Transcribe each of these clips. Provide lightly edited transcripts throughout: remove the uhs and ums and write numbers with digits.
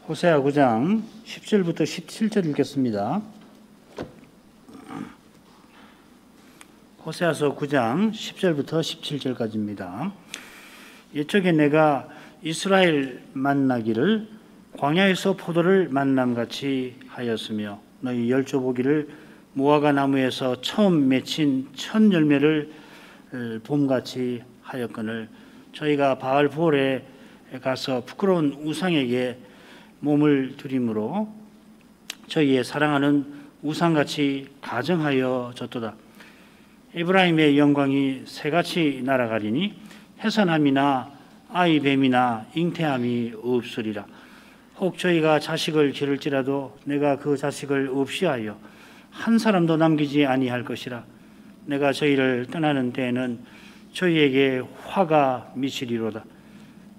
호세아 9장 10절부터 17절 읽겠습니다. 호세아서 9장 10절부터 17절까지입니다. 이쪽에 내가 이스라엘 만나기를 광야에서 포도를 만남같이 하였으며 너희 열조보기를 무화과 나무에서 처음 맺힌 첫 열매를 봄같이 하였거늘 저희가 바알볼에 가서 부끄러운 우상에게 몸을 들이므로 저희의 사랑하는 우상같이 가정하여 졌도다. 에브라임의 영광이 새같이 날아가리니 해산함이나 아이뱀이나 잉태함이 없으리라. 혹 저희가 자식을 기를지라도 내가 그 자식을 없이 하여 한 사람도 남기지 아니할 것이라. 내가 저희를 떠나는 때에는 저희에게 화가 미치리로다.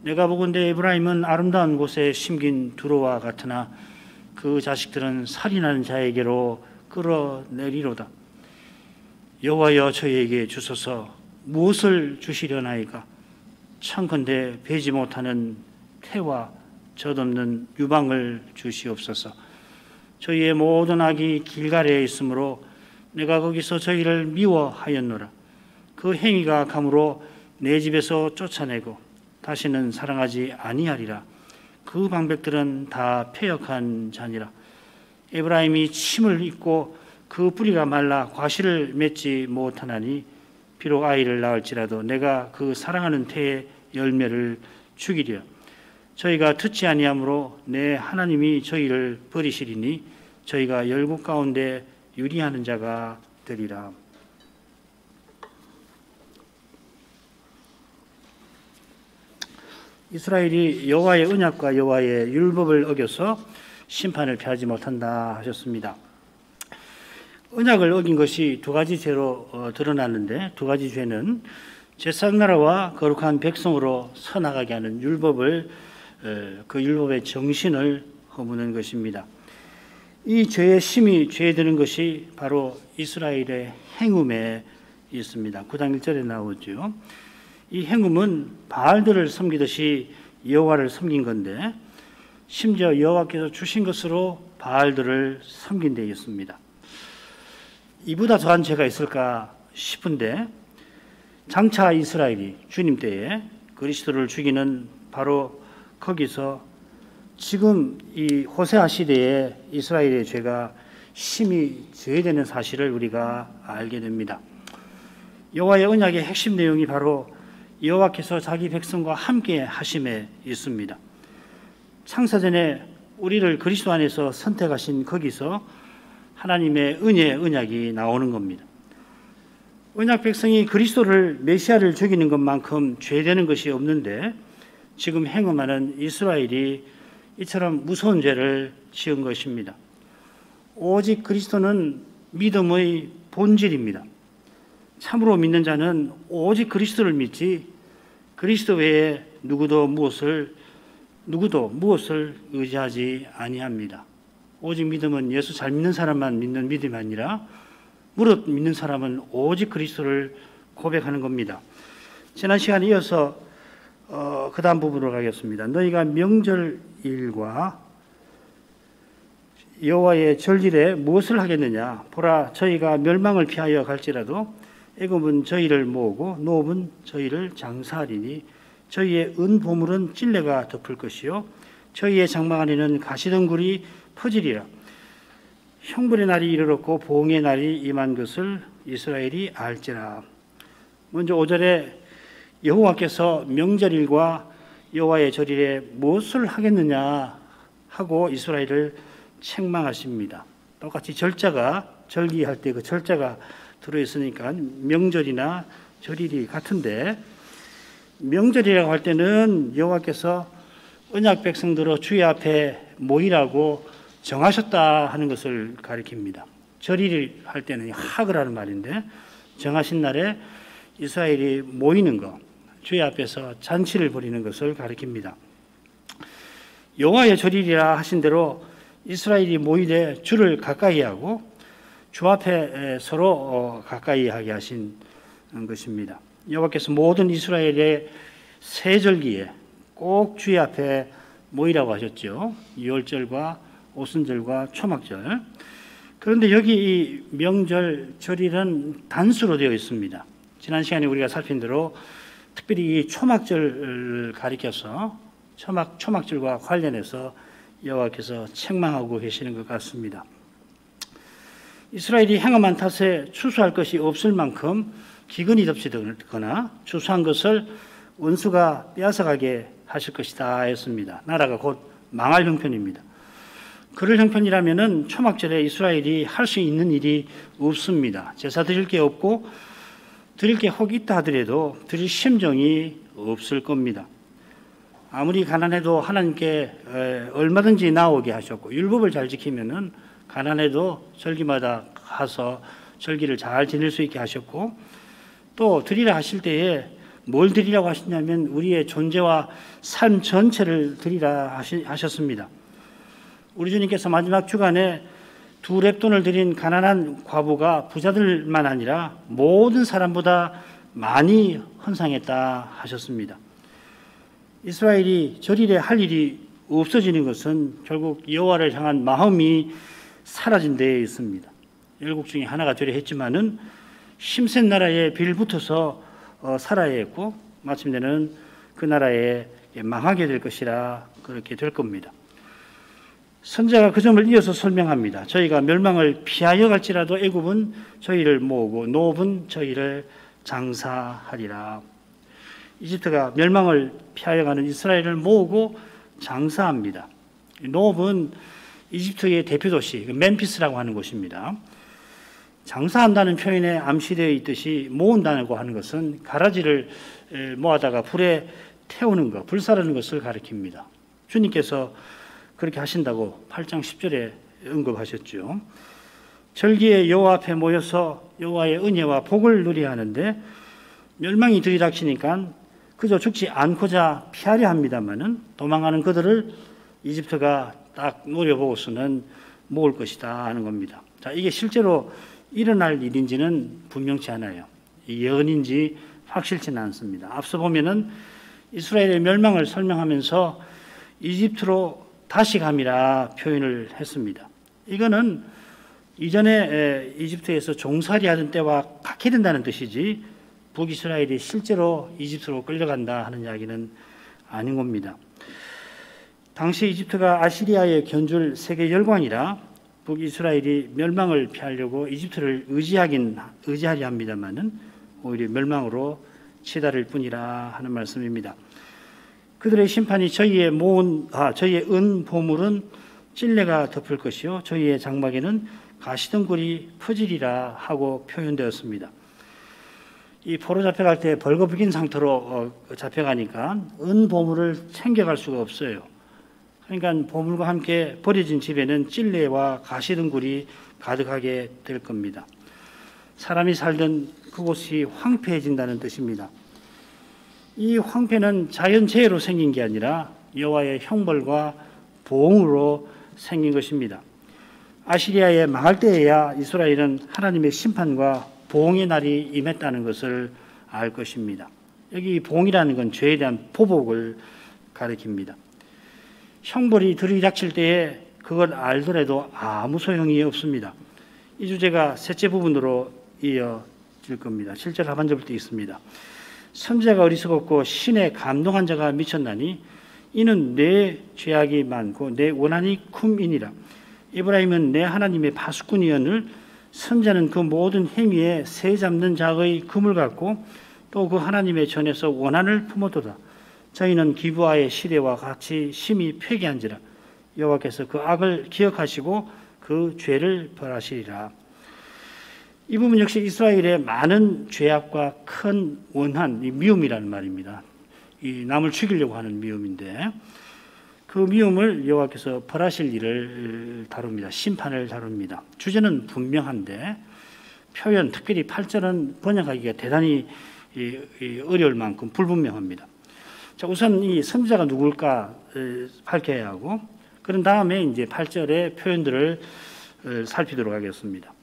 내가 보건대 에브라임은 아름다운 곳에 심긴 두로와 같으나 그 자식들은 살인하는 자에게로 끌어내리로다. 여호와여 저희에게 주소서. 무엇을 주시려나이까? 청컨대 베지 못하는 태와 젖없는 유방을 주시옵소서. 저희의 모든 악이 길갈에 있으므로 내가 거기서 저희를 미워하였노라. 그 행위가 감으로 내 집에서 쫓아내고 다시는 사랑하지 아니하리라. 그 방백들은 다 패역한 자니라. 에브라임이 침을 입고 그 뿌리가 말라 과실을 맺지 못하나니 비록 아이를 낳을지라도 내가 그 사랑하는 태의 열매를 죽이려. 저희가 듣지 아니하므로 내 하나님이 저희를 버리시리니 저희가 열국 가운데 유리하는 자가 되리라. 이스라엘이 여호와의 언약과 여호와의 율법을 어겨서 심판을 피하지 못한다 하셨습니다. 언약을 어긴 것이 두 가지 죄로 드러났는데 두 가지 죄는 제사장 나라와 거룩한 백성으로 서나가게 하는 율법을 그 율법의 정신을 허무는 것입니다. 이 죄의 심이 죄되는 것이 바로 이스라엘의 행음에 있습니다. 9장 1절에 나오죠. 이 행음은 바알들을 섬기듯이 여호와를 섬긴 건데 심지어 여호와께서 주신 것으로 바알들을 섬긴 데 있습니다. 이보다 더한 죄가 있을까 싶은데 장차 이스라엘이 주님 때에 그리스도를 죽이는 바로 거기서 지금 이 호세아 시대에 이스라엘의 죄가 심히 죄되는 사실을 우리가 알게 됩니다. 여호와의 언약의 핵심 내용이 바로 여호와께서 자기 백성과 함께 하심에 있습니다. 창세전에 우리를 그리스도 안에서 선택하신 거기서 하나님의 은혜의 언약이 나오는 겁니다. 언약 백성이 그리스도를 메시아를 죽이는 것만큼 죄되는 것이 없는데 지금 행음하는 이스라엘이 이처럼 무서운 죄를 지은 것입니다. 오직 그리스도는 믿음의 본질입니다. 참으로 믿는 자는 오직 그리스도를 믿지 그리스도 외에 누구도 무엇을 의지하지 아니합니다. 오직 믿음은 예수 잘 믿는 사람만 믿는 믿음이 아니라 무릇 믿는 사람은 오직 그리스도를 고백하는 겁니다. 지난 시간에 이어서 그 다음 부분으로 가겠습니다. 너희가 명절일과 여호와의 절일에 무엇을 하겠느냐? 보라, 저희가 멸망을 피하여 갈지라도 애굽은 저희를 모으고 노업은 저희를 장사하리니 저희의 은보물은 찔레가 덮을 것이요 저희의 장막 안에는 가시덩굴이 퍼지리라. 형벌의 날이 이르렀고 보응의 날이 임한 것을 이스라엘이 알지라. 먼저 5절에 여호와께서 명절일과 여호와의 절일에 무엇을 하겠느냐 하고 이스라엘을 책망하십니다. 똑같이 절기할 때 그 절자가 들어있으니까 명절이나 절일이 같은데 명절이라고 할 때는 여호와께서 언약 백성들을 주의 앞에 모이라고 정하셨다 하는 것을 가리킵니다. 절일 할 때는 학을 하는 말인데 정하신 날에 이스라엘이 모이는 것, 주의 앞에서 잔치를 벌이는 것을 가리킵니다. 여호와의 절일이라 하신 대로 이스라엘이 모이되 주를 가까이 하고 주 앞에 서로 가까이 하게 하신 것입니다. 여호와께서 모든 이스라엘의 새 절기에 꼭 주의 앞에 모이라고 하셨죠. 유월절과 오순절과 초막절. 그런데 여기 이 명절, 절일은 단수로 되어 있습니다. 지난 시간에 우리가 살핀 대로 특별히 이 초막절을 가리켜서 초막절과 관련해서 여호와께서 책망하고 계시는 것 같습니다. 이스라엘이 행함한 탓에 추수할 것이 없을 만큼 기근이 덮치거나 추수한 것을 원수가 빼앗아가게 하실 것이다 했습니다. 나라가 곧 망할 형편입니다. 그럴 형편이라면은 초막절에 이스라엘이 할 수 있는 일이 없습니다. 제사 드릴 게 없고 드릴 게 혹 있다 하더라도 드릴 심정이 없을 겁니다. 아무리 가난해도 하나님께 얼마든지 나오게 하셨고 율법을 잘 지키면은 가난해도 절기마다 가서 절기를 잘 지낼 수 있게 하셨고 또 드리라 하실 때에 뭘 드리라고 하시냐면 우리의 존재와 삶 전체를 드리라 하셨습니다. 우리 주님께서 마지막 주간에 2렙돈을 드린 가난한 과부가 부자들만 아니라 모든 사람보다 많이 헌상했다 하셨습니다. 이스라엘이 절일에 할 일이 없어지는 것은 결국 여호와를 향한 마음이 사라진 데에 있습니다. 열국 중에 하나가 되려 했지만은 힘센 나라에 빌붙어서 살아야 했고 마침내는 그 나라에 망하게 될 것이라 그렇게 될 겁니다. 선지자가 그 점을 이어서 설명합니다. 저희가 멸망을 피하여 갈지라도 애굽은 저희를 모으고 노업은 저희를 장사하리라. 이집트가 멸망을 피하여 가는 이스라엘을 모으고 장사합니다. 노업은 이집트의 대표 도시 멤피스라고 하는 곳입니다. 장사한다는 표현에 암시되어 있듯이 모은다고 하는 것은 가라지를 모아다가 불에 태우는 것, 불사르는 것을 가리킵니다. 주님께서 그렇게 하신다고 8장 10절에 언급하셨죠. 절기에 여호와 앞에 모여서 여호와의 은혜와 복을 누려야 하는데 멸망이 들이닥치니까 그저 죽지 않고자 피하려 합니다마는 도망가는 그들을 이집트가 딱 노려보고서는 모을 것이다 하는 겁니다. 자, 이게 실제로 일어날 일인지는 분명치 않아요. 예언인지 확실치는 않습니다. 앞서 보면은 이스라엘의 멸망을 설명하면서 이집트로 다시 감이라 표현을 했습니다. 이거는 이전에 이집트에서 종살이 하던 때와 같게 된다는 뜻이지 북이스라엘이 실제로 이집트로 끌려간다 하는 이야기는 아닌 겁니다. 당시 이집트가 아시리아의 견줄 세계 열강이라 북이스라엘이 멸망을 피하려고 이집트를 의지하려 합니다만은 오히려 멸망으로 치달을 뿐이라 하는 말씀입니다. 그들의 심판이 저희의 은 보물은 찔레가 덮을 것이요 저희의 장막에는 가시덩굴이 퍼지리라 하고 표현되었습니다. 이 포로 잡혀갈 때 벌거벗긴 상태로 잡혀가니까 은 보물을 챙겨갈 수가 없어요. 그러니까 보물과 함께 버려진 집에는 찔레와 가시덩굴이 가득하게 될 겁니다. 사람이 살던 그곳이 황폐해진다는 뜻입니다. 이 황폐는 자연재해로 생긴 게 아니라 여호와의 형벌과 보응으로 생긴 것입니다. 아시리아에 망할 때에야 이스라엘은 하나님의 심판과 보응의 날이 임했다는 것을 알 것입니다. 여기 보응이라는 건 죄에 대한 보복을 가리킵니다. 형벌이 들이닥칠 때에 그걸 알더라도 아무 소용이 없습니다. 이 주제가 셋째 부분으로 이어질 겁니다. 7절 하반절부터 있습니다. 선지자가 어리석었고 신에 감동한 자가 미쳤나니 이는 내 죄악이 많고 내 원한이 쿰이니라. 에브라임은 내 하나님의 파수꾼이언을 선지자는 그 모든 행위에 새 잡는 자의 금을 갖고 또 그 하나님의 전에서 원한을 품었도다. 저희는 기브아의 시대와 같이 심히 폐기한지라. 여호와께서 그 악을 기억하시고 그 죄를 벌하시리라. 이 부분 역시 이스라엘의 많은 죄악과 큰 원한, 이 미움이라는 말입니다. 이 남을 죽이려고 하는 미움인데 그 미움을 여호와께서 벌하실 일을 다룹니다. 심판을 다룹니다. 주제는 분명한데 표현, 특별히 8절은 번역하기가 대단히 어려울 만큼 불분명합니다. 자, 우선 이 선지자가 누굴까 밝혀야 하고 그런 다음에 이제 8절의 표현들을 살피도록 하겠습니다.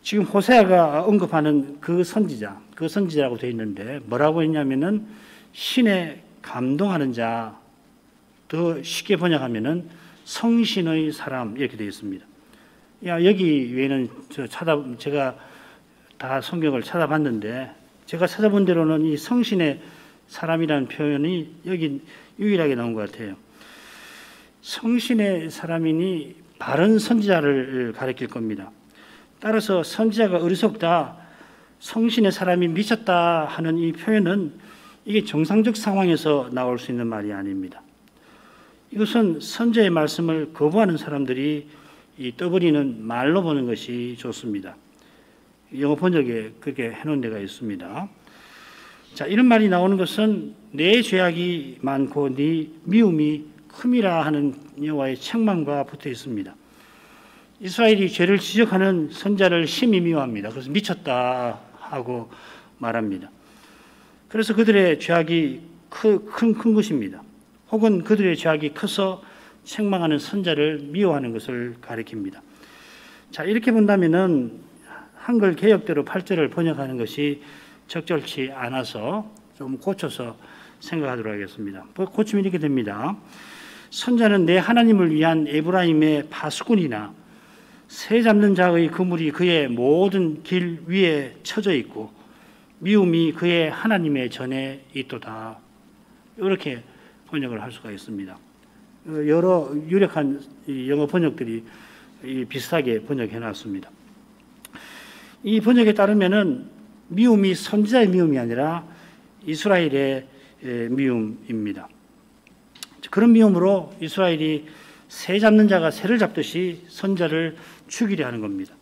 지금 호세아가 언급하는 그 선지자라고 되어 있는데 뭐라고 했냐면은 신에 감동하는 자 더 쉽게 번역하면은 성신의 사람 이렇게 되어 있습니다. 여기 외에는 제가 다 성경을 찾아봤는데 제가 찾아본 대로는 이 성신의 사람이라는 표현이 여기 유일하게 나온 것 같아요. 성신의 사람이니 바른 선지자를 가리킬 겁니다. 따라서 선지자가 어리석다, 성신의 사람이 미쳤다 하는 이 표현은 이게 정상적 상황에서 나올 수 있는 말이 아닙니다. 이것은 선지자의 말씀을 거부하는 사람들이 떠버리는 말로 보는 것이 좋습니다. 영어 번역에 그렇게 해놓은 데가 있습니다. 자, 이런 말이 나오는 것은 내 죄악이 많고 네 미움이 큼이라 하는 여호와의 책망과 붙어 있습니다. 이스라엘이 죄를 지적하는 선지자를 심히 미워합니다. 그래서 미쳤다 하고 말합니다. 그래서 그들의 죄악이 큰 것입니다. 혹은 그들의 죄악이 커서 책망하는 선지자를 미워하는 것을 가리킵니다. 자, 이렇게 본다면은 한글 개역대로 8절을 번역하는 것이 적절치 않아서 좀 고쳐서 생각하도록 하겠습니다. 고치면 이렇게 됩니다. 선자는 내 하나님을 위한 에브라임의 파수꾼이나 새 잡는 자의 그물이 그의 모든 길 위에 쳐져 있고 미움이 그의 하나님의 전에 있도다. 이렇게 번역을 할 수가 있습니다. 여러 유력한 영어 번역들이 비슷하게 번역해 놨습니다. 이 번역에 따르면은 미움이 선지자의 미움이 아니라 이스라엘의 미움입니다. 그런 미움으로 이스라엘이 새 잡는 자가 새를 잡듯이 선지자를 죽이려 하는 겁니다.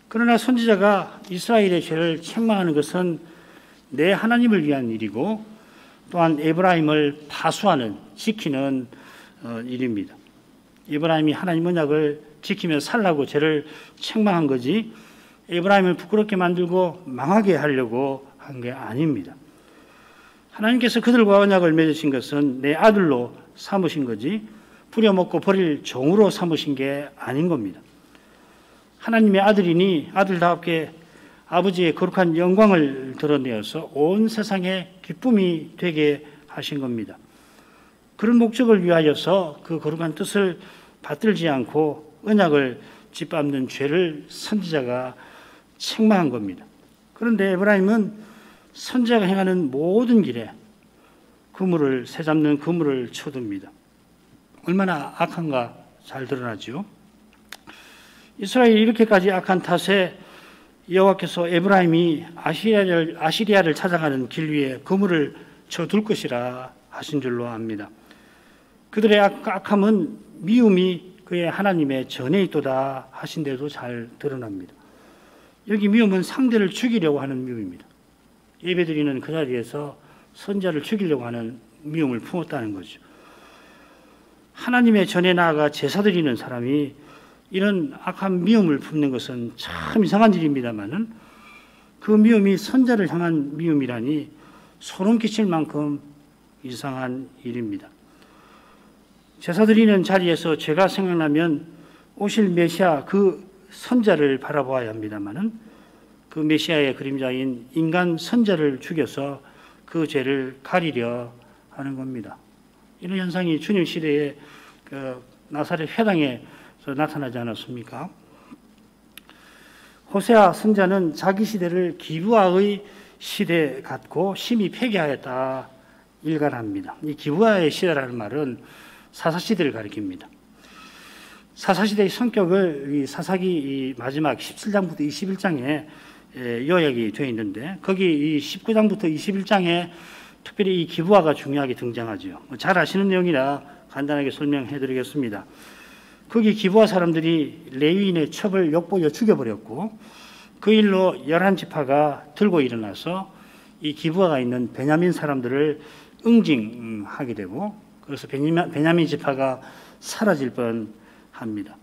그러나 선지자가 이스라엘의 죄를 책망하는 것은 내 하나님을 위한 일이고 또한 에브라임을 파수하는, 지키는 일입니다. 에브라임이 하나님 언약을 지키며 살라고 죄를 책망한 거지 에브라임을 부끄럽게 만들고 망하게 하려고 한 게 아닙니다. 하나님께서 그들과 언약을 맺으신 것은 내 아들로 삼으신 거지 부려먹고 버릴 종으로 삼으신 게 아닌 겁니다. 하나님의 아들이니 아들답게 아버지의 거룩한 영광을 드러내어서 온 세상에 기쁨이 되게 하신 겁니다. 그런 목적을 위하여서 그 거룩한 뜻을 받들지 않고 언약을 짓밟는 죄를 선지자가 책망한 겁니다. 그런데 에브라임은 선지자가 행하는 모든 길에 그물을, 새 잡는 그물을 쳐둡니다. 얼마나 악한가 잘 드러나죠. 이스라엘이 이렇게까지 악한 탓에 여호와께서 에브라임이 아시리아를 찾아가는 길 위에 그물을 쳐둘 것이라 하신 줄로 압니다. 그들의 악함은 미움이 그의 하나님의 전에 있도다 하신 데도 잘 드러납니다. 여기 미움은 상대를 죽이려고 하는 미움입니다. 예배드리는 그 자리에서 선자를 죽이려고 하는 미움을 품었다는 거죠. 하나님의 전에 나아가 제사 드리는 사람이 이런 악한 미움을 품는 것은 참 이상한 일입니다만은 그 미움이 선자를 향한 미움이라니 소름 끼칠 만큼 이상한 일입니다. 제사 드리는 자리에서 죄가 생각나면 오실 메시아 그 선자를 바라보아야 합니다만은 그 메시아의 그림자인 인간 선자를 죽여서 그 죄를 가리려 하는 겁니다. 이런 현상이 주님 시대에 그 나사렛 회당에서 나타나지 않았습니까? 호세아 선자는 자기 시대를 기브아의 시대 같고 심히 폐기하였다 일갈합니다. 이 기브아의 시대라는 말은 사사시대를 가리킵니다. 사사시대의 성격을 이 사사기 마지막 17장부터 21장에 요약이 되어 있는데 거기 이 19장부터 21장에 특별히 이 기브아가 중요하게 등장하죠. 잘 아시는 내용이라 간단하게 설명해 드리겠습니다. 거기 기브아 사람들이 레위인의 첩을 욕보여 죽여버렸고 그 일로 11지파가 들고 일어나서 이 기브아가 있는 베냐민 사람들을 응징하게 되고 그래서 베냐민 지파가 사라질 뻔합니다.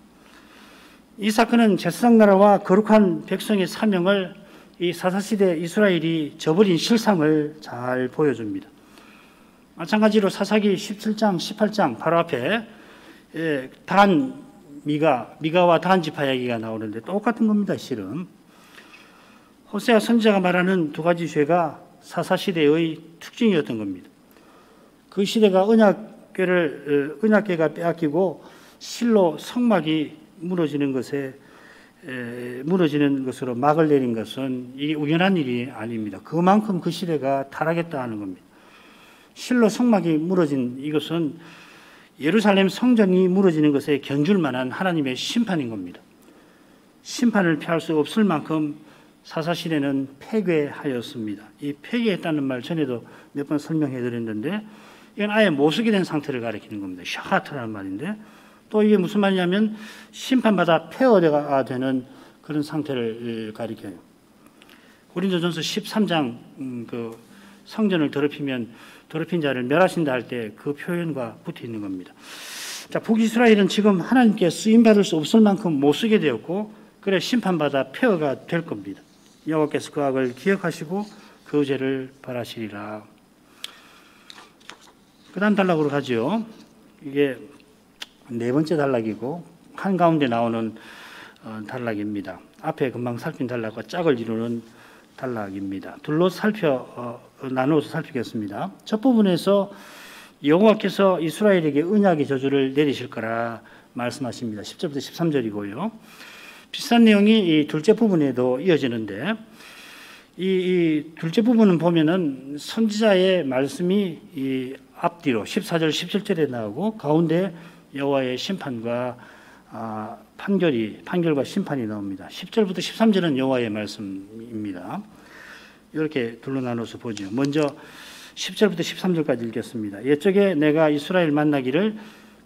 이 사건은 제사장 나라와 거룩한 백성의 사명을 이 사사시대 이스라엘이 저버린 실상을 잘 보여줍니다. 마찬가지로 사사기 17장, 18장 바로 앞에 미가와 단 지파 이야기가 나오는데 똑같은 겁니다. 실은 호세아 선지자가 말하는 두 가지 죄가 사사시대의 특징이었던 겁니다. 그 시대가 언약 언약궤를 언약궤가 빼앗기고 실로 성막이 무너지는 것으로 막을 내린 것은 이게 우연한 일이 아닙니다. 그만큼 그 시대가 타락했다 하는 겁니다. 실로 성막이 무너진 이것은 예루살렘 성전이 무너지는 것에 견줄 만한 하나님의 심판인 겁니다. 심판을 피할 수 없을 만큼 사사시대는 폐괴하였습니다. 이 폐괴했다는 말 전에도 몇 번 설명해 드렸는데 이건 아예 못쓰게 된 상태를 가리키는 겁니다. 샤하트라는 말인데 또 이게 무슨 말이냐면 심판받아 폐허가 되는 그런 상태를 가리켜요. 고린도전서 13장 그 성전을 더럽힌 자를 멸하신다 할 때 그 표현과 붙어 있는 겁니다. 자, 북이스라엘은 지금 하나님께 쓰임 받을 수 없을 만큼 못 쓰게 되었고 그래 심판받아 폐허가 될 겁니다. 여호와께서 그 악을 기억하시고 그 죄를 벌하시리라. 그다음 단락으로 가죠. 이게 네 번째 단락이고 한가운데 나오는 단락입니다. 앞에 금방 살핀 단락과 짝을 이루는 단락입니다. 둘로 나누어서 살피겠습니다. 첫 부분에서 여호와께서 이스라엘에게 언약의 저주를 내리실 거라 말씀하십니다. 10절부터 13절이고요. 비슷한 내용이 이 둘째 부분에도 이어지는데 이 둘째 부분은 보면은 선지자의 말씀이 이 앞뒤로 14절 17절에 나오고 가운데 여호와의 심판과 판결과 심판이 나옵니다. 10절부터 13절은 여호와의 말씀입니다. 이렇게 둘로 나눠서 보죠. 먼저 10절부터 13절까지 읽겠습니다. 옛적에 내가 이스라엘 만나기를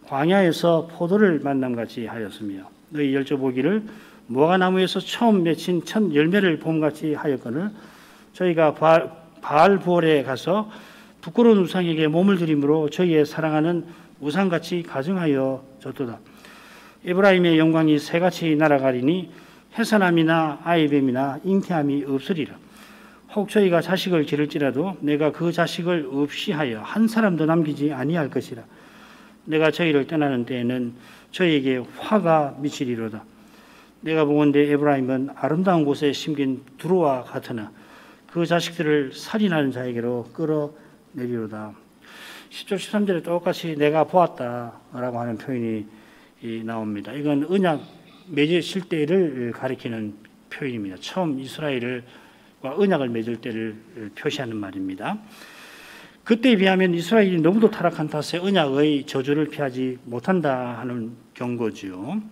광야에서 포도를 만남같이 하였으며 너희 열조보기를 무화과나무에서 처음 맺힌 첫 열매를 봄같이 하였거늘 저희가 바알부올에 가서 부끄러운 우상에게 몸을 들임으로 저희의 사랑하는 우상같이 가증하여 졌도다. 에브라임의 영광이 새같이 날아가리니 해산함이나 아이뱀이나 잉태함이 없으리라. 혹 저희가 자식을 기를지라도 내가 그 자식을 없이 하여 한 사람도 남기지 아니할 것이라. 내가 저희를 떠나는 때에는 저희에게 화가 미치리로다. 내가 보건대 에브라임은 아름다운 곳에 심긴 두루와 같으나 그 자식들을 살인하는 자에게로 끌어내리로다. 10절 13절에 똑같이 내가 보았다라고 하는 표현이 나옵니다. 이건 언약 맺으실 때를 가리키는 표현입니다. 처음 이스라엘과 언약을 맺을 때를 표시하는 말입니다. 그때에 비하면 이스라엘이 너무도 타락한 탓에 언약의 저주를 피하지 못한다 하는 경고지요.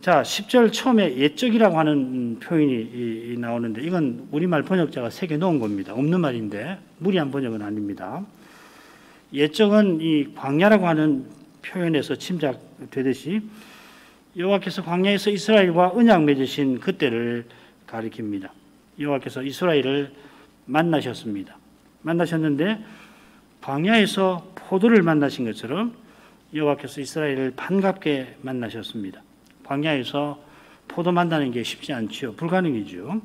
자, 10절 처음에 옛적이라고 하는 표현이 나오는데 이건 우리말 번역자가 새겨 놓은 겁니다. 없는 말인데 무리한 번역은 아닙니다. 옛적은 이 광야라고 하는 표현에서 짐작되듯이 여호와께서 광야에서 이스라엘과 언약 맺으신 그때를 가리킵니다. 여호와께서 이스라엘을 만나셨습니다. 만나셨는데 광야에서 포도를 만나신 것처럼 여호와께서 이스라엘을 반갑게 만나셨습니다. 광야에서 포도 만나는 게 쉽지 않죠. 불가능이죠.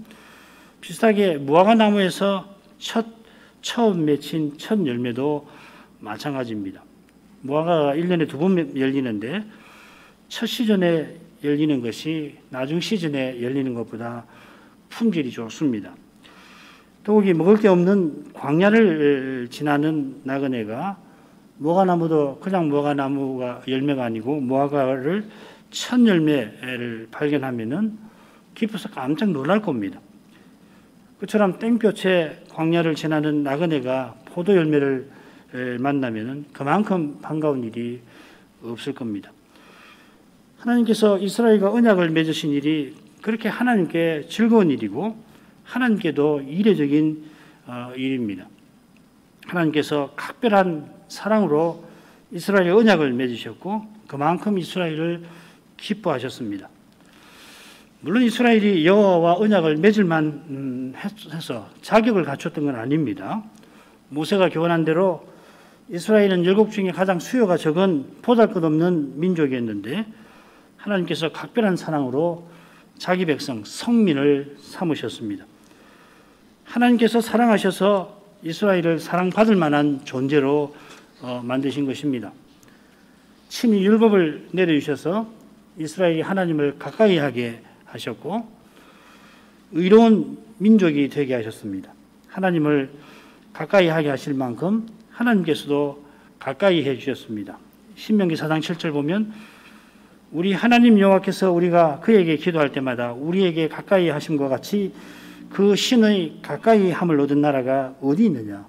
비슷하게 무화과 나무에서 처음 맺힌 첫 열매도 마찬가지입니다. 무화과가 1년에 2번 열리는데 첫 시즌에 열리는 것이 나중 시즌에 열리는 것보다 품질이 좋습니다. 더욱이 먹을 게 없는 광야를 지나는 나그네가 무화과나무도 그냥 무화과나무가 열매가 아니고 무화과를 첫 열매를 발견하면은 기뻐서 깜짝 놀랄 겁니다. 그처럼 땡볕에 광야를 지나는 나그네가 포도 열매를 만나면은 그만큼 반가운 일이 없을 겁니다. 하나님께서 이스라엘과 언약을 맺으신 일이 그렇게 하나님께 즐거운 일이고 하나님께도 이례적인 일입니다. 하나님께서 각별한 사랑으로 이스라엘의 언약을 맺으셨고 그만큼 이스라엘을 기뻐하셨습니다. 물론 이스라엘이 여호와와 언약을 맺을만 해서 자격을 갖췄던 건 아닙니다. 모세가 교훈한 대로 이스라엘은 율곡 중에 가장 수요가 적은 보잘것없는 민족이었는데 하나님께서 각별한 사랑으로 자기 백성 성민을 삼으셨습니다. 하나님께서 사랑하셔서 이스라엘을 사랑받을 만한 존재로 만드신 것입니다. 친히 율법을 내려주셔서 이스라엘이 하나님을 가까이 하게 하셨고 의로운 민족이 되게 하셨습니다. 하나님을 가까이 하게 하실 만큼 하나님께서도 가까이 해주셨습니다. 신명기 4장 7절 보면 우리 하나님 여호와께서 우리가 그에게 기도할 때마다 우리에게 가까이 하심과 같이 그 신의 가까이 함을 얻은 나라가 어디 있느냐.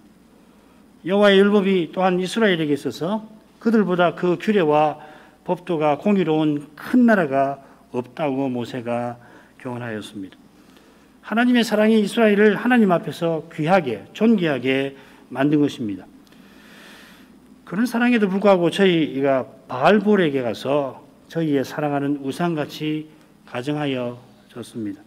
여호와의 율법이 또한 이스라엘에게 있어서 그들보다 그 규례와 법도가 공의로운 큰 나라가 없다고 모세가 교훈하였습니다. 하나님의 사랑이 이스라엘을 하나님 앞에서 귀하게 존귀하게 만든 것입니다. 그런 사랑에도 불구하고 저희가 바알볼에게 가서 저희의 사랑하는 우상같이 가정하여 졌습니다.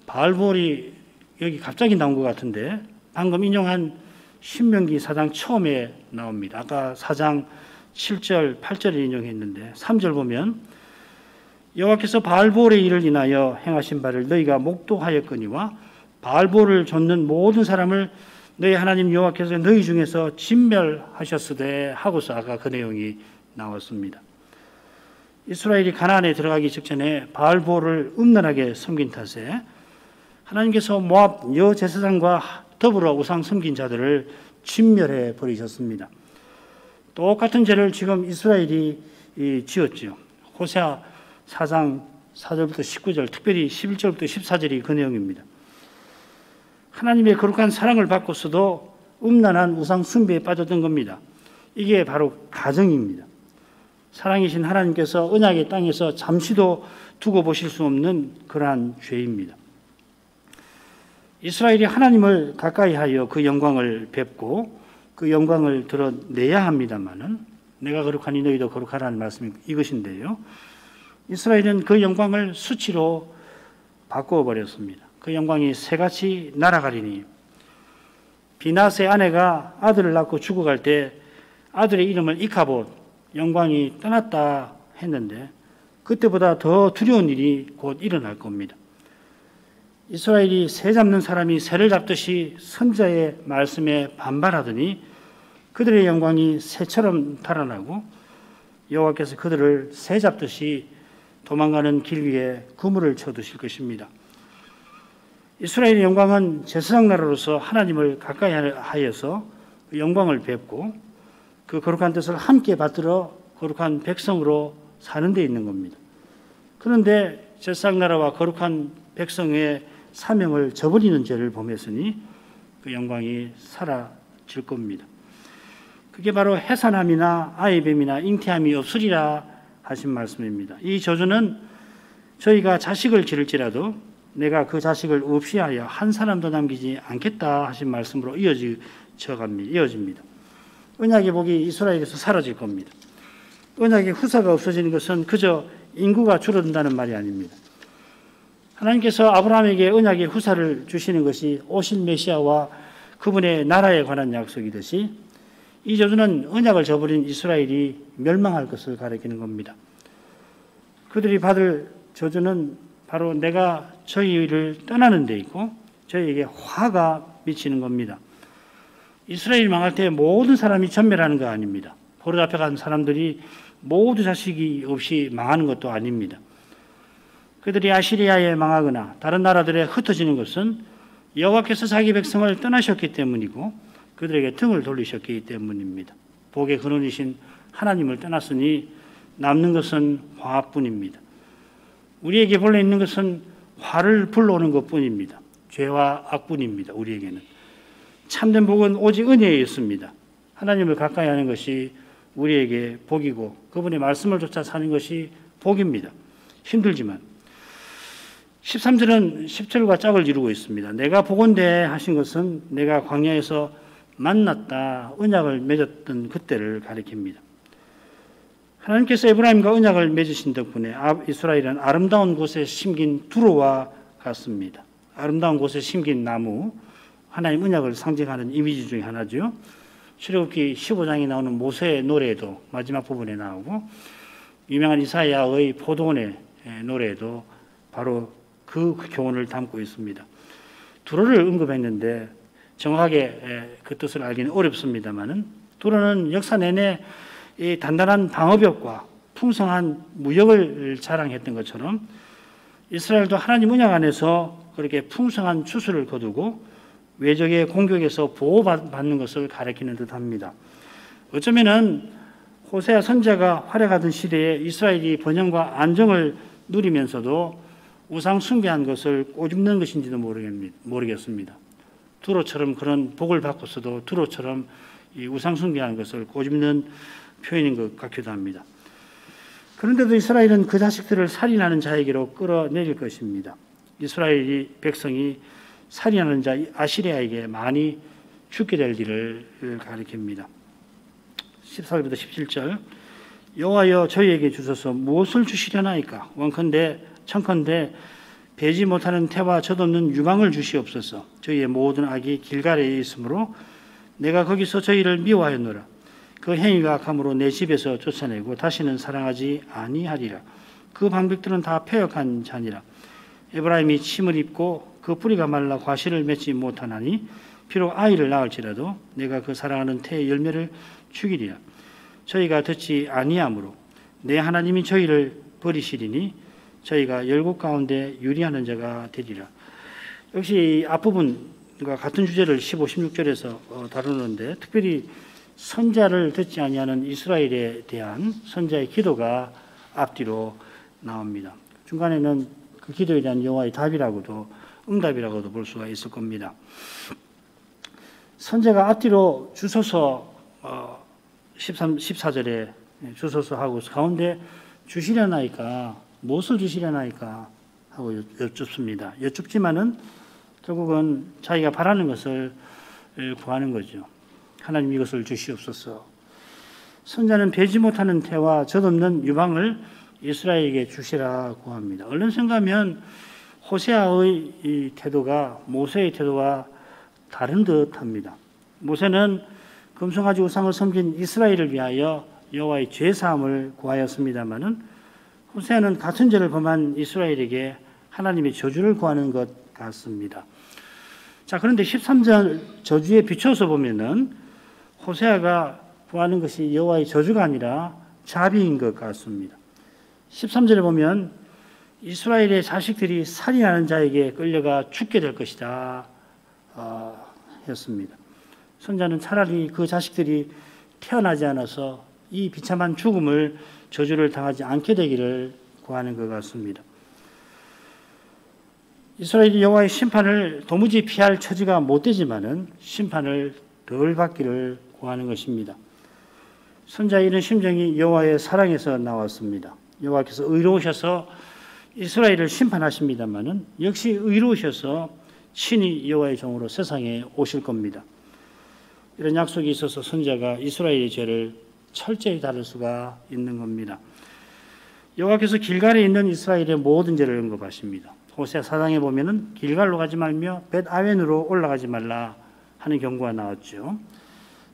바알볼이 여기 갑자기 나온 것 같은데 방금 인용한 신명기 4장 처음에 나옵니다. 아까 4장 7절, 8절을 인용했는데 3절 보면 여호와께서 바알볼의 일을 인하여 행하신 바를 너희가 목도하였거니와 바알볼을 좇는 모든 사람을 너희 하나님 여호와께서 너희 중에서 진멸하셨으되 하고서 아까 그 내용이 나왔습니다. 이스라엘이 가나안에 들어가기 직전에 바알볼을 음란하게 섬긴 탓에 하나님께서 모압 여제사장과 더불어 우상 섬긴 자들을 진멸해 버리셨습니다. 똑같은 죄를 지금 이스라엘이 지었죠. 호세아 4장 4절부터 19절, 특별히 11절부터 14절이 그 내용입니다. 하나님의 거룩한 사랑을 받고서도 음란한 우상 숭배에 빠졌던 겁니다. 이게 바로 가정입니다. 사랑이신 하나님께서 언약의 땅에서 잠시도 두고 보실 수 없는 그러한 죄입니다. 이스라엘이 하나님을 가까이 하여 그 영광을 뵙고 그 영광을 드러내야 합니다마는 내가 거룩하니 너희도 거룩하라는 말씀이 이것인데요. 이스라엘은 그 영광을 수치로 바꾸어 버렸습니다. 그 영광이 새같이 날아가리니 비나스의 아내가 아들을 낳고 죽어갈 때 아들의 이름을 이카봇 영광이 떠났다 했는데 그때보다 더 두려운 일이 곧 일어날 겁니다. 이스라엘이 새 잡는 사람이 새를 잡듯이 선지자의 말씀에 반발하더니 그들의 영광이 새처럼 달아나고 여호와께서 그들을 새 잡듯이 도망가는 길 위에 그물을 쳐두실 것입니다. 이스라엘의 영광은 제사장 나라로서 하나님을 가까이 하여서 그 영광을 뵙고 그 거룩한 뜻을 함께 받들어 거룩한 백성으로 사는 데 있는 겁니다. 그런데 제사장 나라와 거룩한 백성의 사명을 저버리는 죄를 범했으니 그 영광이 사라질 겁니다. 그게 바로 해산함이나 아이뱀이나 잉태함이 없으리라 하신 말씀입니다. 이 저주는 저희가 자식을 기를지라도 내가 그 자식을 없이 하여 한 사람도 남기지 않겠다 하신 말씀으로 이어집니다. 언약의 복이 이스라엘에서 사라질 겁니다. 언약의 후사가 없어지는 것은 그저 인구가 줄어든다는 말이 아닙니다. 하나님께서 아브라함에게 언약의 후사를 주시는 것이 오실 메시아와 그분의 나라에 관한 약속이듯이 이 저주는 언약을 저버린 이스라엘이 멸망할 것을 가리키는 겁니다. 그들이 받을 저주는 바로 내가 저희를 떠나는 데 있고 저희에게 화가 미치는 겁니다. 이스라엘이 망할 때 모든 사람이 전멸하는 거 아닙니다. 포로 잡혀간 사람들이 모두 자식이 없이 망하는 것도 아닙니다. 그들이 아시리아에 망하거나 다른 나라들에 흩어지는 것은 여호와께서 자기 백성을 떠나셨기 때문이고 그들에게 등을 돌리셨기 때문입니다. 복의 근원이신 하나님을 떠났으니 남는 것은 화뿐입니다. 우리에게 본래 있는 것은 화를 불러오는 것뿐입니다. 죄와 악뿐입니다. 우리에게는. 참된 복은 오직 은혜에 있습니다. 하나님을 가까이 하는 것이 우리에게 복이고 그분의 말씀을 쫓아 사는 것이 복입니다. 힘들지만 13절은 10절과 짝을 이루고 있습니다. 내가 보건대 하신 것은 내가 광야에서 만났다 언약을 맺었던 그때를 가리킵니다. 하나님께서 에브라임과 언약을 맺으신 덕분에 이스라엘은 아름다운 곳에 심긴 두로와 같습니다. 아름다운 곳에 심긴 나무, 하나님 언약을 상징하는 이미지 중에 하나죠. 출애굽기 15장에 나오는 모세의 노래도 마지막 부분에 나오고 유명한 이사야의 포도원의 노래도 바로 그 교훈을 담고 있습니다. 두로를 언급했는데 정확하게 그 뜻을 알기는 어렵습니다만은 두로는 역사 내내 이 단단한 방어벽과 풍성한 무역을 자랑했던 것처럼 이스라엘도 하나님 언약 안에서 그렇게 풍성한 추수를 거두고 외적의 공격에서 보호받는 것을 가리키는 듯합니다. 어쩌면은 호세아 선지자가 활약하던 시대에 이스라엘이 번영과 안정을 누리면서도 우상 숭배한 것을 꼬집는 것인지도 모르겠습니다. 두로처럼 그런 복을 받고서도 두로처럼 이 우상 숭배한 것을 꼬집는 표현인 것 같기도 합니다. 그런데도 이스라엘은 그 자식들을 살인하는 자에게로 끌어내릴 것입니다. 이스라엘이 백성이 살인하는 자 아시리아에게 많이 죽게 될 일을 가리킵니다. 14절부터 17절 여호와여 저희에게 주소서 무엇을 주시려나이까 청컨대 배지 못하는 태와 젖없는 유방을 주시옵소서. 저희의 모든 악이 길갈에 있으므로 내가 거기서 저희를 미워하였노라. 그 행위가 악함으로 내 집에서 쫓아내고 다시는 사랑하지 아니하리라. 그 방백들은 다 패역한 자니라. 에브라임이 침을 입고 그 뿌리가 말라 과실을 맺지 못하나니 비록 아이를 낳을지라도 내가 그 사랑하는 태의 열매를 죽이리라. 저희가 듣지 아니하므로 내 하나님이 저희를 버리시리니 저희가 열국 가운데 유리하는 자가 되리라. 역시 앞부분과 같은 주제를 15, 16절에서 다루는데 특별히 선자를 듣지 아니하는 이스라엘에 대한 선자의 기도가 앞뒤로 나옵니다. 중간에는 그 기도에 대한 여호와의 답이라고도 응답이라고도 볼 수가 있을 겁니다. 선자가 앞뒤로 주소서 14절에 주소서 하고 가운데 주시려나이까 무엇을 주시려나이까 하고 여쭙습니다. 여쭙지만은 결국은 자기가 바라는 것을 구하는 거죠. 하나님 이것을 주시옵소서. 선자는 배지 못하는 태와 젖없는 유방을 이스라엘에게 주시라고 합니다. 얼른 생각하면 호세아의 이 태도가 모세의 태도와 다른 듯합니다. 모세는 금송아지 우상을 섬긴 이스라엘을 위하여 여호와의 죄 사함을 구하였습니다마는 호세아는 같은 죄를 범한 이스라엘에게 하나님의 저주를 구하는 것 같습니다. 자, 그런데 13절 저주에 비춰서 보면은 호세아가 구하는 것이 여호와의 저주가 아니라 자비인 것 같습니다. 13절에 보면 이스라엘의 자식들이 살인하는 자에게 끌려가 죽게 될 것이다 했습니다. 선자는 차라리 그 자식들이 태어나지 않아서 이 비참한 죽음을 저주를 당하지 않게 되기를 구하는 것 같습니다. 이스라엘이 여호와의 심판을 도무지 피할 처지가 못 되지만은 심판을 덜 받기를 구하는 것입니다. 선자의 이런 심정이 여호와의 사랑에서 나왔습니다. 여호와께서 의로우셔서 이스라엘을 심판하십니다마는 역시 의로우셔서 친히 여호와의 종으로 세상에 오실 겁니다. 이런 약속이 있어서 선자가 이스라엘의 죄를 철저히 다룰 수가 있는 겁니다. 여호와께서 길갈에 있는 이스라엘의 모든 죄를 언급하십니다. 호세아 4장에 보면은 길갈로 가지 말며 벳아웬으로 올라가지 말라 하는 경고가 나왔죠.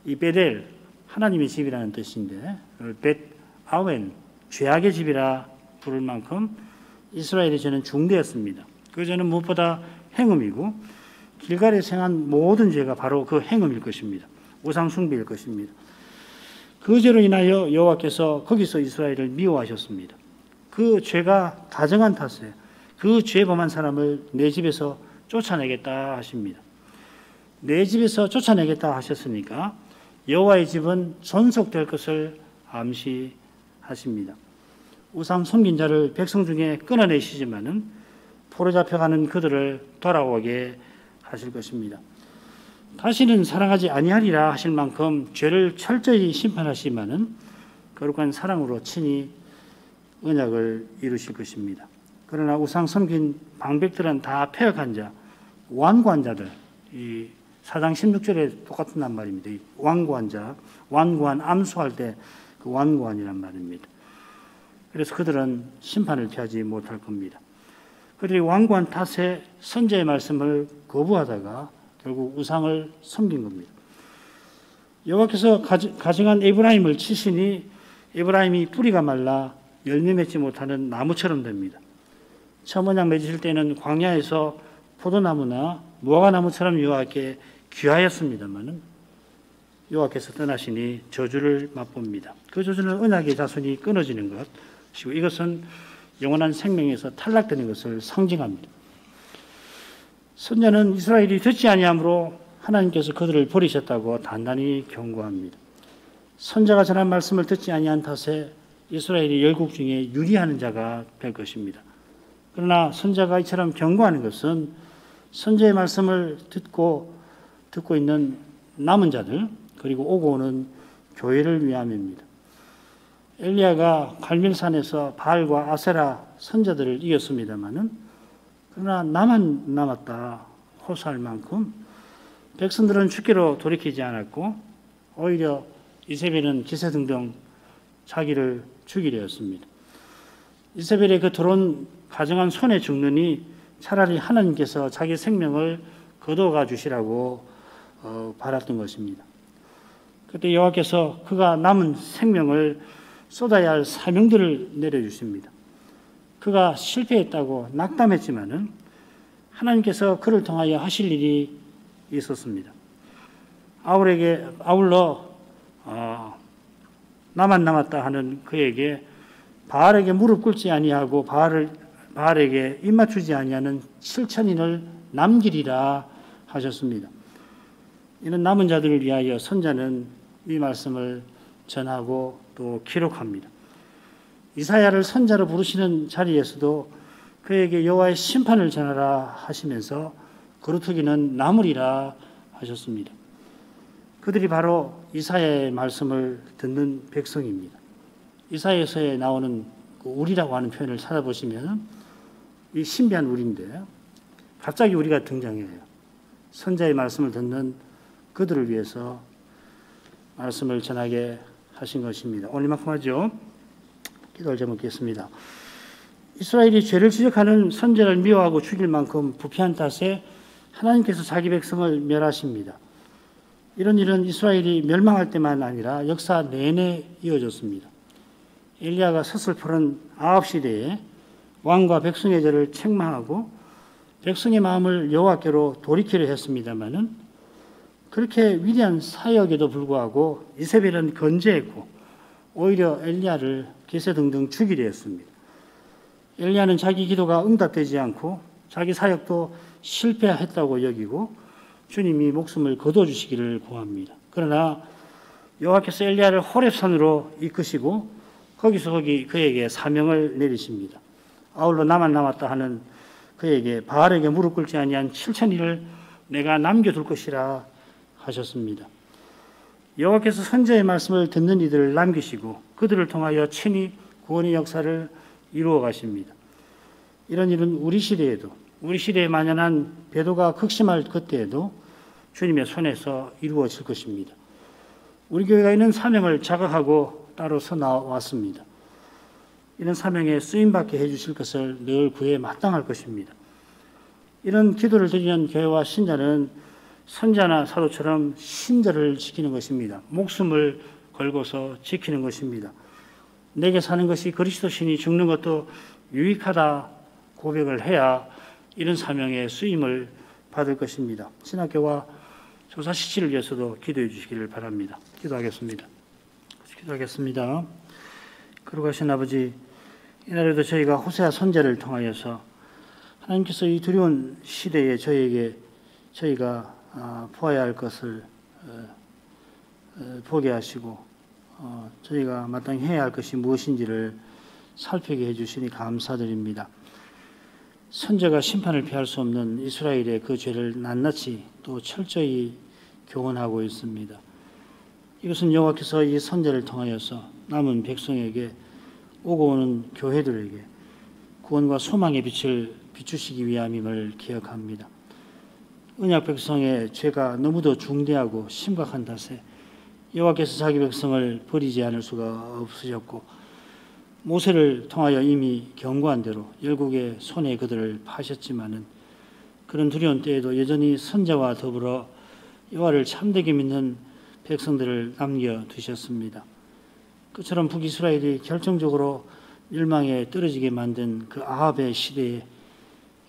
이 베델 하나님의 집이라는 뜻인데 벳아웬 죄악의 집이라 부를 만큼 이스라엘의 죄는 중대했습니다. 그 죄는 무엇보다 행음이고 길갈에 생한 모든 죄가 바로 그 행음일 것입니다. 우상 숭배일 것입니다. 그 죄로 인하여 여호와께서 거기서 이스라엘을 미워하셨습니다. 그 죄가 가정한 탓에 그 죄 범한 사람을 내 집에서 쫓아내겠다 하십니다. 내 집에서 쫓아내겠다 하셨으니까 여호와의 집은 존속될 것을 암시하십니다. 우상 섬긴 자를 백성 중에 끊어내시지만은 포로 잡혀가는 그들을 돌아오게 하실 것입니다. 다시는 사랑하지 아니하리라 하실 만큼 죄를 철저히 심판하시지만은 거룩한 사랑으로 친히 언약을 이루실 것입니다. 그러나 우상 섬긴 방백들은 다 패역한 자, 완고한 자들, 이 4장 16절에 똑같은 말입니다. 이 완고한 자, 완고한 암수할 때 그 완고한이란 말입니다. 그래서 그들은 심판을 피하지 못할 겁니다. 그들이 완고한 탓에 선지자의 말씀을 거부하다가 결국 우상을 섬긴 겁니다. 여호와께서 가증한 에브라임을 치시니 에브라임이 뿌리가 말라 열매 맺지 못하는 나무처럼 됩니다. 처음 언약 맺으실 때는 광야에서 포도나무나 무화과나무처럼 여호와께 귀하였습니다마는 여호와께서 떠나시니 저주를 맛봅니다. 그 저주는 언약의 자손이 끊어지는 것이고 이것은 영원한 생명에서 탈락되는 것을 상징합니다. 선자는 이스라엘이 듣지 아니하므로 하나님께서 그들을 버리셨다고 단단히 경고합니다. 선자가 전한 말씀을 듣지 아니한 탓에 이스라엘이 열국 중에 유리하는 자가 될 것입니다. 그러나 선자가 이처럼 경고하는 것은 선자의 말씀을 듣고 있는 남은 자들, 그리고 오고 오는 교회를 위함입니다. 엘리야가 갈멜산에서 바알과 아세라 선자들을 이겼습니다마는, 그러나 나만 남았다 호소할 만큼 백성들은 죽기로 돌이키지 않았고, 오히려 이세벨은 기세등등 자기를 죽이려 했습니다. 이세벨의 그 더러운 가정한 손에 죽느니 차라리 하나님께서 자기 생명을 거둬가 주시라고 바랐던 것입니다. 그때 여호와께서 그가 남은 생명을 쏟아야 할 사명들을 내려주십니다. 그가 실패했다고 낙담했지만은 하나님께서 그를 통하여 하실 일이 있었습니다. 아울러 나만 남았다 하는 그에게 바알에게 무릎 꿇지 아니하고 바알에게 입맞추지 아니하는 7천인을 남기리라 하셨습니다. 이런 남은 자들을 위하여 선자는 이 말씀을 전하고 또 기록합니다. 이사야를 선자로 부르시는 자리에서도 그에게 여호와의 심판을 전하라 하시면서 거루터기는 남으리라 하셨습니다. 그들이 바로 이사야의 말씀을 듣는 백성입니다. 이사야서에 나오는 그 우리라고 하는 표현을 찾아보시면 이 신비한 우리인데 갑자기 우리가 등장해요. 선자의 말씀을 듣는 그들을 위해서 말씀을 전하게 하신 것입니다. 오늘 이만큼 하죠. 기도를 제목했습니다. 이스라엘이 죄를 지적하는 선자를 미워하고 죽일 만큼 부패한 탓에 하나님께서 자기 백성을 멸하십니다. 이런 일은 이스라엘이 멸망할 때만 아니라 역사 내내 이어졌습니다. 엘리야가 서슬푸른 아합 시대에 왕과 백성의 죄를 책망하고 백성의 마음을 여호와께로 돌이키려 했습니다마는 그렇게 위대한 사역에도 불구하고 이세벨은 건재했고 오히려 엘리야를 기세등등 죽이려 했습니다. 엘리야는 자기 기도가 응답되지 않고 자기 사역도 실패했다고 여기고 주님이 목숨을 거둬주시기를 구합니다. 그러나 여호와께서 엘리야를 호렙산으로 이끄시고 거기서 그에게 사명을 내리십니다. 아울러 나만 남았다 하는 그에게 바알에게 무릎 꿇지 아니한 7천인을 내가 남겨둘 것이라 하셨습니다. 여호와께서 선지자의 말씀을 듣는 이들을 남기시고 그들을 통하여 친히 구원의 역사를 이루어 가십니다. 이런 일은 우리 시대에 만연한 배도가 극심할 그때에도 주님의 손에서 이루어질 것입니다. 우리 교회가 이런 사명을 자각하고 따로 서나왔습니다. 이런 사명에 쓰임받게 해주실 것을 늘 구해 마땅할 것입니다. 이런 기도를 드리는 교회와 신자는 선자나 사도처럼 신절을 지키는 것입니다. 목숨을 걸고서 지키는 것입니다. 내게 사는 것이 그리스도시니 죽는 것도 유익하다 고백을 해야 이런 사명의 쓰임을 받을 것입니다. 신학교와 조사시치를 위해서도 기도해 주시기를 바랍니다. 기도하겠습니다. 거룩하신 아버지, 이날에도 저희가 호세아 선지자를 통하여서 하나님께서 이 두려운 시대에 저희가 보아야 할 것을 보게 하시고 저희가 마땅히 해야 할 것이 무엇인지를 살피게 해주시니 감사드립니다. 선자가 심판을 피할 수 없는 이스라엘의 그 죄를 낱낱이 또 철저히 교훈하고 있습니다. 이것은 여호와께서 이 선자를 통하여서 남은 백성에게 오고 오는 교회들에게 구원과 소망의 빛을 비추시기 위함임을 기억합니다. 언약 백성의 죄가 너무도 중대하고 심각한 탓에 여호와께서 자기 백성을 버리지 않을 수가 없으셨고 모세를 통하여 이미 경고한 대로 열국의 손에 그들을 파셨지만은 그런 두려운 때에도 여전히 선자와 더불어 여호와를 참되게 믿는 백성들을 남겨두셨습니다. 그처럼 북이스라엘이 결정적으로 멸망에 떨어지게 만든 그 아합의 시대에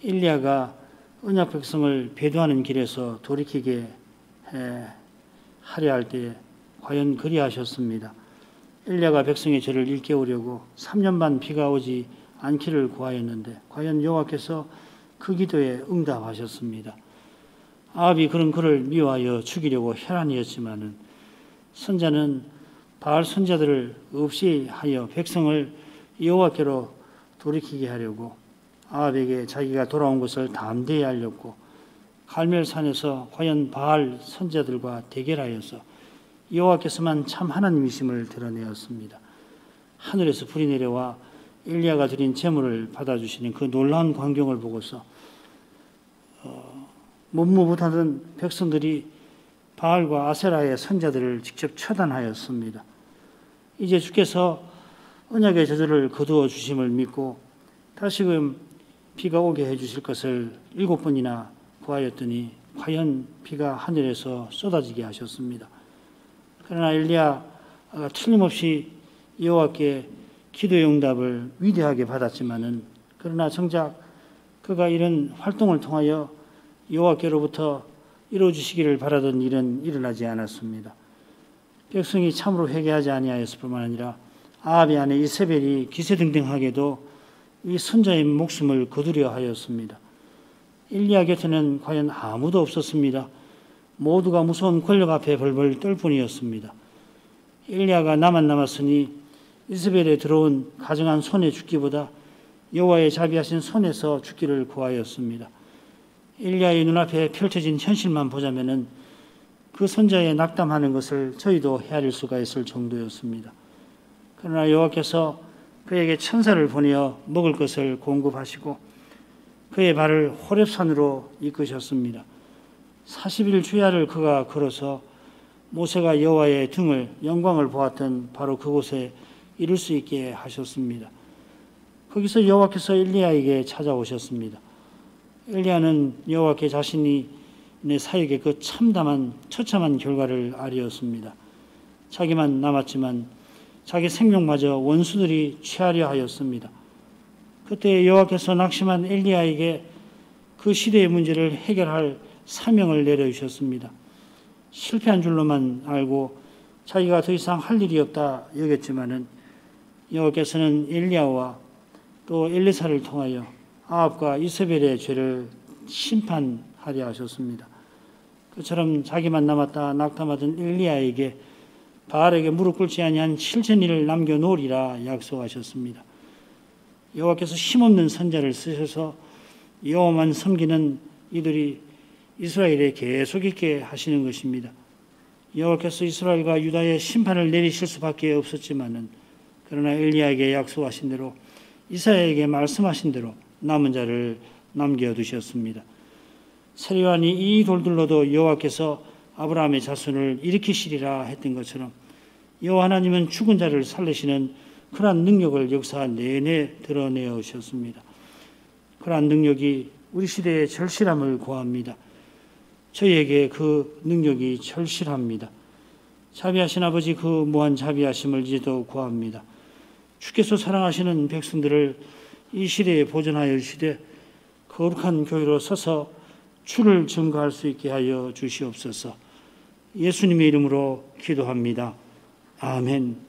엘리야가 언약 백성을 배도하는 길에서 돌이키게 하려 할 때에 과연 그리하셨습니다. 엘리야가 백성의 죄를 일깨우려고 3년 반 비가 오지 않기를 구하였는데 과연 여호와께서 그 기도에 응답하셨습니다. 아합이 그런 그를 미워하여 죽이려고 혈안이었지만은 선자는 바알 선자들을 없이 하여 백성을 여호와께로 돌이키게 하려고 아합에게 자기가 돌아온 것을 담대히 알렸고 갈멜산에서 과연 바알 선자들과 대결하여서 여호와께서만 참 하나님이심을 드러내었습니다. 하늘에서 불이 내려와 엘리야가 드린 제물을 받아주시는 그 놀라운 광경을 보고서 못하던 백성들이 바알과 아세라의 선자들을 직접 처단하였습니다. 이제 주께서 언약의 저주를 거두어 주심을 믿고 다시금 비가 오게 해주실 것을 7번이나 구하였더니 과연 비가 하늘에서 쏟아지게 하셨습니다. 그러나 엘리야가 틀림없이 여호와께 기도의 응답을 위대하게 받았지만은 그러나 정작 그가 이런 활동을 통하여 여호와께로부터 이루어주시기를 바라던 일은 일어나지 않았습니다. 백성이 참으로 회개하지 아니하였을 뿐만 아니라 아합의 아내 이세벨이 기세등등하게도 이 선자의 목숨을 거두려 하였습니다. 엘리야 곁에는 과연 아무도 없었습니다. 모두가 무서운 권력 앞에 벌벌 떨 뿐이었습니다. 엘리야가 나만 남았으니 이세벨에 들어온 가정한 손에 죽기보다 여호와의 자비하신 손에서 죽기를 구하였습니다. 엘리야의 눈앞에 펼쳐진 현실만 보자면은 그 선자의 낙담하는 것을 저희도 헤아릴 수가 있을 정도였습니다. 그러나 여호와께서 그에게 천사를 보내어 먹을 것을 공급하시고 그의 발을 호렙산으로 이끄셨습니다. 40일 주야를 그가 걸어서 모세가 여호와의 등을 영광을 보았던 바로 그곳에 이를 수 있게 하셨습니다. 거기서 여호와께서 엘리야에게 찾아오셨습니다. 엘리야는 여호와께 자신이 내 사역의 그 처참한 결과를 알리었습니다. 자기만 남았지만 자기 생명마저 원수들이 취하려 하였습니다. 그때 여호와께서 낙심한 엘리야에게 그 시대의 문제를 해결할 사명을 내려주셨습니다. 실패한 줄로만 알고 자기가 더 이상 할 일이 없다 여겼지만은 여호와께서는 엘리야와 또 엘리사를 통하여 아합과 이세벨의 죄를 심판하려 하셨습니다. 그처럼 자기만 남았다 낙담하던 엘리야에게 바알에게 무릎 꿇지 아니한 7,000일을 남겨놓으리라 약속하셨습니다. 여호와께서 힘없는 선자를 쓰셔서 여호와만 섬기는 이들이 이스라엘에 계속 있게 하시는 것입니다. 여호와께서 이스라엘과 유다의 심판을 내리실 수밖에 없었지만은 그러나 엘리야에게 약속하신 대로 이사야에게 말씀하신 대로 남은 자를 남겨두셨습니다. 세례요한이 이 돌들로도 여호와께서 아브라함의 자손을 일으키시리라 했던 것처럼 여호와 하나님은 죽은 자를 살리시는 그러한 능력을 역사 내내 드러내어 오셨습니다. 그러한 능력이 우리 시대의 절실함을 구합니다. 저희에게 그 능력이 절실합니다. 자비하신 아버지 그 무한 자비하심을 이제도 구합니다. 주께서 사랑하시는 백성들을 이 시대에 보존하여 주시되 거룩한 교회로 서서 주를 증거할 수 있게 하여 주시옵소서. 예수님의 이름으로 기도합니다. 아멘.